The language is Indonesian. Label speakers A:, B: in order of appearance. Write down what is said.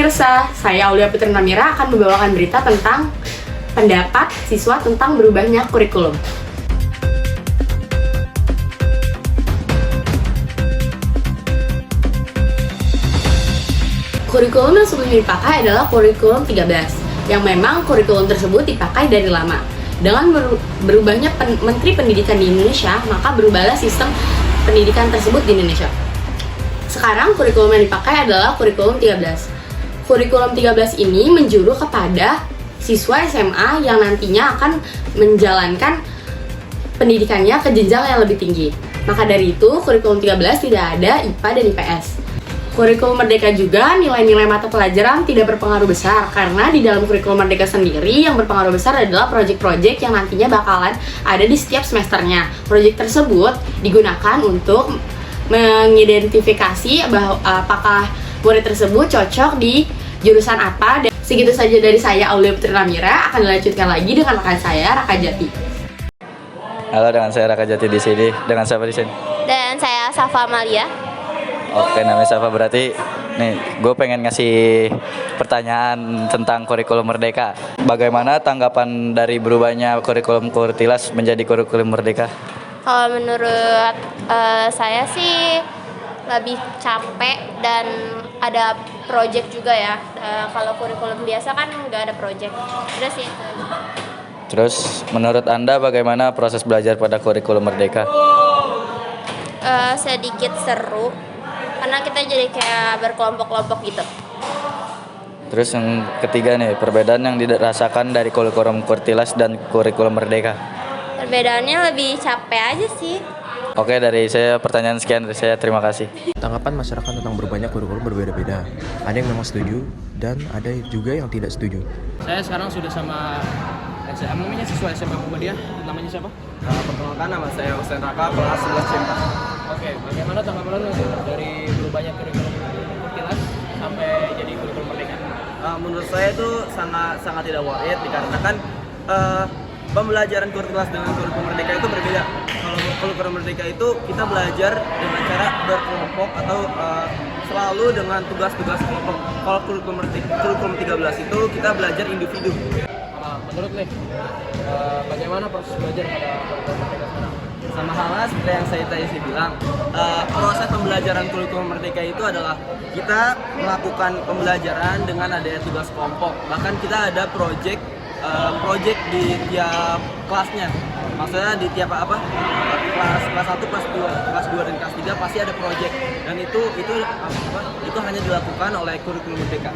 A: pemirsa, saya Aulia Putri Namira akan membawakan berita tentang pendapat siswa tentang berubahnya kurikulum. Kurikulum yang sebelumnya dipakai adalah kurikulum 13, yang memang kurikulum tersebut dipakai dari lama. Dengan berubahnya Menteri Pendidikan di Indonesia, maka berubahlah sistem pendidikan tersebut di Indonesia. Sekarang kurikulum yang dipakai adalah kurikulum 13. Kurikulum 13 ini menjuru kepada siswa SMA yang nantinya akan menjalankan pendidikannya ke jenjang yang lebih tinggi. Maka dari itu, kurikulum 13 tidak ada IPA dan IPS. Kurikulum Merdeka juga nilai-nilai mata pelajaran tidak berpengaruh besar, karena di dalam kurikulum Merdeka sendiri yang berpengaruh besar adalah proyek-proyek yang nantinya bakalan ada di setiap semesternya. Proyek tersebut digunakan untuk mengidentifikasi bahwa apakah murid tersebut cocok di jurusan apa. Dan segitu saja dari saya, Aulia Putri Namira. Akan dilanjutkan lagi dengan rekan saya, Raka Jati.
B: Halo, dengan saya Raka Jati di sini. Dengan siapa di sini?
C: Dan saya Safa Amalia.
B: Oke, namanya Safa. Berarti nih, gue pengen ngasih pertanyaan tentang kurikulum Merdeka. Bagaimana tanggapan dari berubahnya kurikulum Kurtilas menjadi kurikulum Merdeka?
C: Kalau menurut saya sih lebih capek dan ada project juga ya. Kalau kurikulum biasa kan nggak ada project. Udah sih.
B: Terus, menurut Anda bagaimana proses belajar pada kurikulum Merdeka?
C: Sedikit seru karena kita jadi kayak berkelompok-kelompok gitu.
B: Terus yang ketiga nih, perbedaan yang dirasakan dari kurikulum Kurtilas dan kurikulum Merdeka.
C: Perbedaannya lebih capek aja sih.
B: Oke, dari saya pertanyaan sekian dari saya. Terima kasih.
D: Tanggapan masyarakat tentang berubahnya kurikulum berbeda-beda. Ada yang memang setuju dan ada juga yang tidak setuju.
E: Saya sekarang sudah sama namanya siswa SMA Muhammadiyah. Namanya siapa?
F: Perkenalkan, nama saya Hussein Raka, kelas 11 C4.
E: Oke, bagaimana tanggapan lo dari berubahnya kurikulum Kurtilas sampai jadi kurikulum Merdeka?
F: Menurut saya itu sangat tidak worth it, dikarenakan pembelajaran Kurtilas dengan kurikulum Merdeka itu berbeda. Kalau kurikulum Merdeka itu kita belajar dengan cara berkelompok atau selalu dengan tugas-tugas kelompok. Kalau kurikulum 13 itu kita belajar individu.
E: Menurut nih, bagaimana proses belajar pada kurikulum Merdeka sekarang?
F: Sama halnya seperti yang saya tadi bilang, proses pembelajaran kurikulum Merdeka itu adalah kita melakukan pembelajaran dengan adanya tugas kelompok. Bahkan kita ada project di tiap kelasnya. Maksudnya di tiap kelas 1, kelas 2 dan kelas 3 pasti ada project. Dan itu hanya dilakukan oleh kurikulum Merdeka.